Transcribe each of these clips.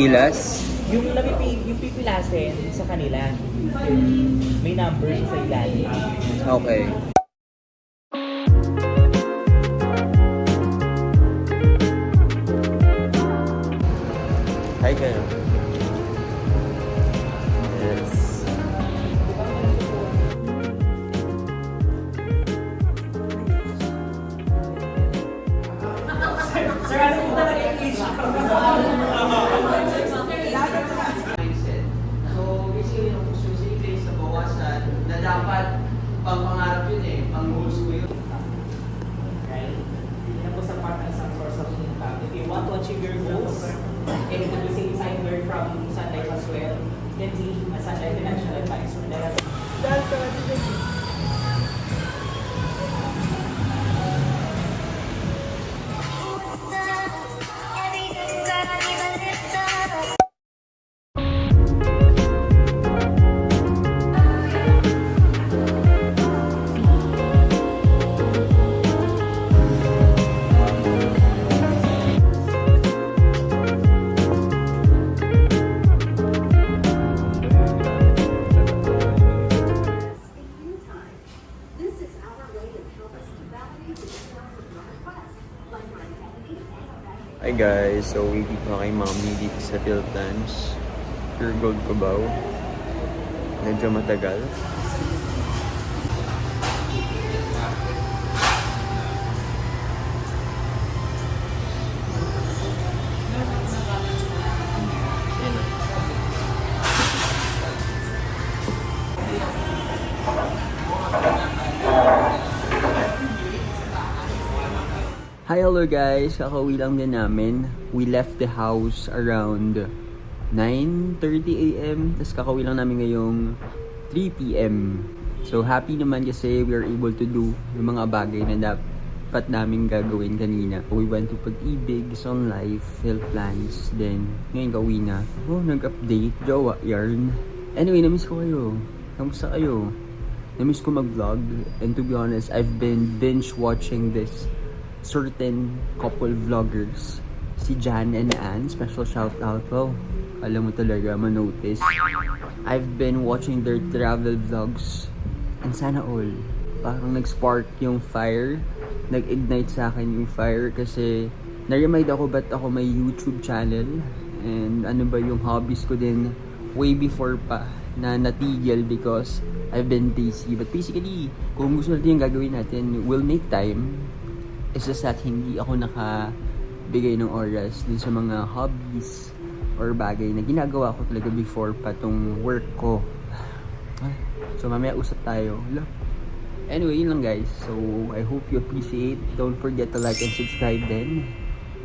pipilas? Yung pipilasin sa kanila. May number sa ilalim. Okay. Hi kayo. Yes. Sir, ano po talaga yung issue? Mindset. So, basically, yung susi face na bawasan na dapat pang pangarap yun eh, pang goals ko yun. Right? Hindi na po sa part ng some source of income. If you want to achieve your goals, and to be safe, I learned from Sun Life as well, can be a Sun Life financial advisor. This is our way to help us validate the details of your request, like your identity and identity. Hi guys, so waiting pa kay Mommy dito sa Philippines. Pure Gold Cubao. Medyo matagal. Hi, hello guys! Kakauwi lang din namin. We left the house around 9:30 a.m. Tapos kakauwi lang namin ngayong 3 p.m. So happy naman kasi we are able to do yung mga bagay na dapat namin gagawin kanina. We went to Pag-ibig, Sun Life, Health Plans, then ngayon kauwi na. Oh, nag-update, jowa, yarn. Anyway, namiss ko kayo. Kamusta kayo? Namiss ko mag-vlog. And to be honest, I've been binge watching this certain couple vloggers, si Jan and Ann. Special shout out. Wow, alam mo talaga, ma-notice. I've been watching their travel vlogs and sana all parang nag-spark yung fire, nag-ignite sa akin yung fire kasi na-remind ako ba't ako may YouTube channel and ano ba yung hobbies ko din way before pa na natigil because I've been busy. But basically, kung gusto natin yung gagawin natin, we'll make time. It's just that hindi ako nakabigay ng oras dun sa mga hobbies or bagay na ginagawa ko talaga before pa tong work ko. So mamaya usap tayo. Anyway, yun lang guys. So I hope you appreciate. Don't forget to like and subscribe din.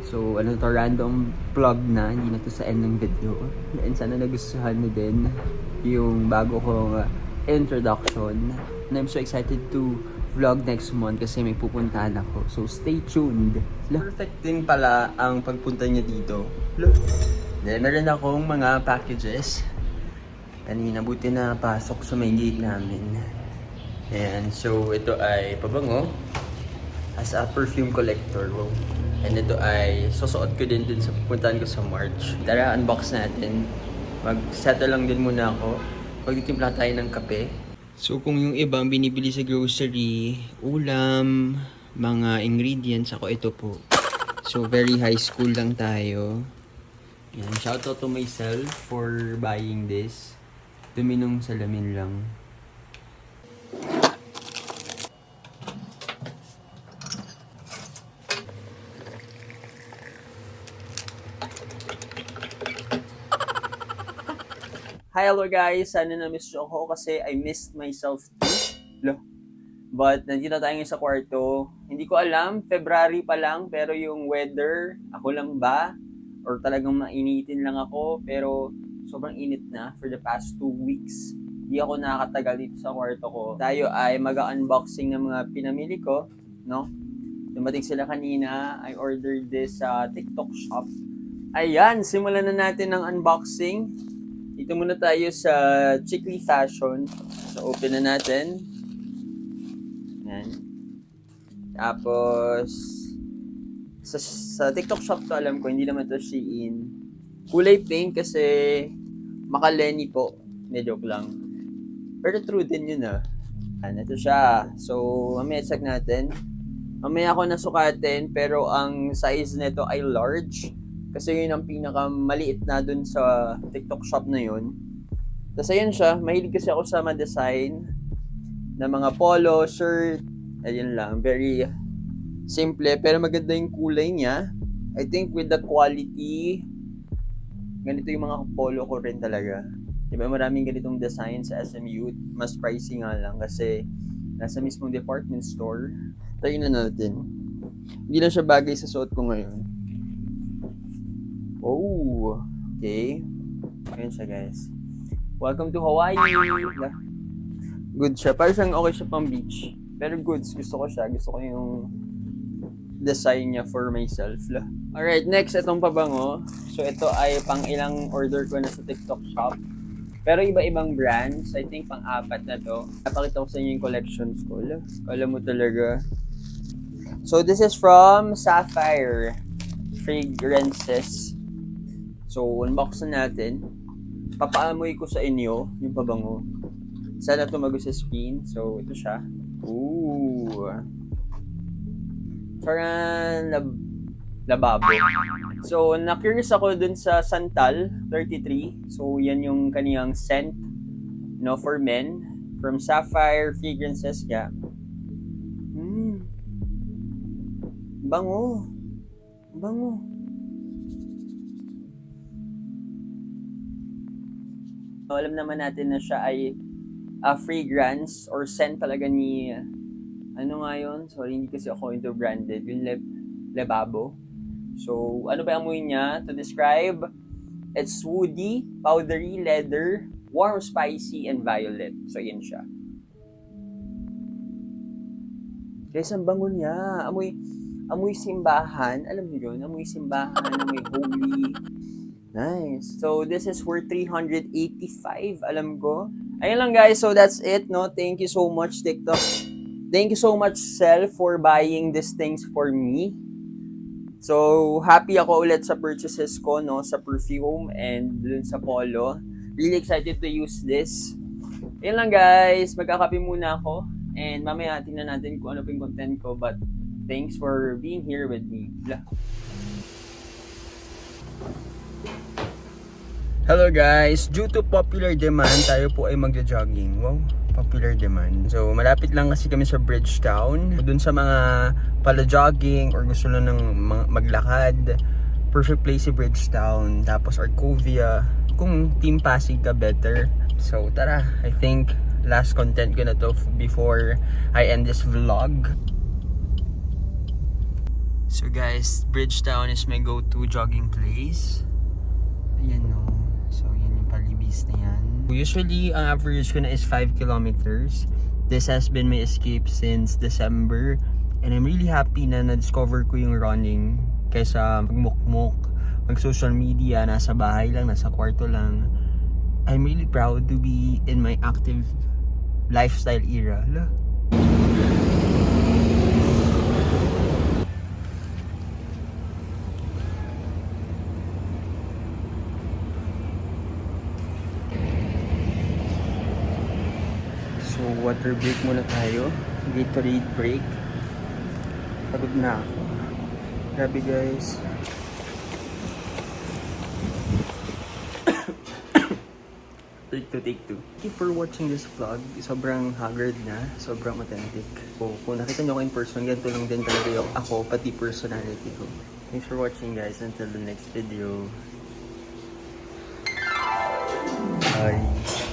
So ano to, random vlog na, hindi na to sa end ng video. And sana nagustuhan mo din yung bago kong introduction. And I'm so excited to vlog next month kasi may pupuntahan ako. So stay tuned. Perfect din pala ang pagpunta niya dito. Then meron akong mga packages. Kanina buti na pasok sa may gate namin. And so ito ay pabango as a perfume collector. Wow. And ito ay susuot ko din sa pupuntahan ko sa March. Tara, unbox natin. Mag-settle lang din muna ako. Pagtitimpla tayo ng kape. So kung yung ibang binibili sa grocery, ulam, mga ingredients, ako ito po. So very high school lang tayo. Yan, shout out to myself for buying this. Duminong salamin lang. Hi, hello guys! Sana na-miss nyo ako kasi I missed myself too. But nandito tayo sa kwarto. Hindi ko alam, February pa lang, pero yung weather, ako lang ba? Or talagang mainitin lang ako, pero sobrang init na for the past 2 weeks. Hindi ako nakakatagal dito sa kwarto ko. Tayo ay mag-unboxing ng mga pinamili ko, no? Dumating sila kanina, I ordered this sa TikTok shop. Ayan, simulan na natin ang unboxing. Dito muna tayo sa Chicly Fashion. So, open na natin. Yan. Tapos, sa TikTok shop to, alam ko, hindi naman to Shein. Kulay pink kasi makaleni po. Hindi, joke lang. Pero true din yun ah. Ito siya. So, mamaya check natin. Mamaya ako nasukatin, pero ang size nito ay large. Kasi yun ang pinakamaliit na dun sa TikTok shop na yun. Tapos ayun siya, mahilig kasi ako sa ma-design na mga polo, shirt. Ayun lang, very simple. Pero maganda yung kulay niya. I think with the quality, ganito yung mga polo ko rin talaga. Diba maraming ganitong design sa SMU. Mas pricey nga lang kasi nasa mismong department store. Tayo na natin. Hindi lang siya bagay sa suot ko ngayon. Oh, okay. Ayan siya guys. Welcome to Hawaii. Good siya. Parang siyang okay siya pang beach. Pero goods. Gusto ko siya. Gusto ko yung design niya for myself. Alright, next itong pabango. So ito ay pang ilang order ko na sa TikTok shop. Pero iba-ibang brands. I think pang-apat na to. Napakita ko sa inyo yung collections ko. Alam mo talaga. So this is from Sapphire Fragrances. So unbox na natin. Papaamoy ko sa inyo yung pabango. Sana tumago sa screen. So ito siya. Ooh. Parang lababo. So, na-curious ako dun sa Santal 33. So, yan yung kaniyang scent, no, for men. From Sapphire Fragrances niya. Bango. Bango. Alam naman natin na siya ay fragrance or scent talaga ni, ano nga yun? Sorry, hindi kasi ako into branded. Yung Lebabo. So, ano ba ang amoy niya? To describe, it's woody, powdery, leather, warm, spicy, and violet. So, yan siya. Guys, ang bango niya. Amoy simbahan. Alam niyo yun? Amoy simbahan, amoy holy. Nice. So, this is worth 385, alam ko. Ayun lang guys, so that's it, no? Thank you so much, TikTok. Thank you so much, Sel, for buying these things for me. So, happy ako ulit sa purchases ko, no? Sa perfume and dun sa polo. Really excited to use this. Ayun lang guys, magkakape muna ako. And mamaya tingnan natin kung ano pa yung content ko. But, thanks for being here with me. Hello guys! Due to popular demand, tayo po ay magja-jogging. Wow, popular demand. So, malapit lang kasi kami sa Bridgetown. Dun sa mga pala-jogging or gusto lang ng maglakad, perfect place si Bridgetown. Tapos Arcovia. Kung Team Pasig ka, better. So, tara. I think last content ko na to before I end this vlog. So guys, Bridgetown is my go-to jogging place. Ayan no. So, yan yung palibis na yan. Usually, ang average ko na is 5 kilometers. This has been my escape since December. And I'm really happy na na-discover ko yung running. Kaysa magmukmuk, mag-social media, nasa bahay lang, nasa kwarto lang. I'm really proud to be in my active lifestyle era. So, water break muna tayo. Gatorade break. Pagod na ako. Grabe guys. Take two. Thank you for watching this vlog. Sobrang haggard na. Sobrang authentic. So, kung nakita nyo ko in person, ganito lang din talaga yung ako, pati personality ko. Thanks for watching guys. Until the next video. Bye.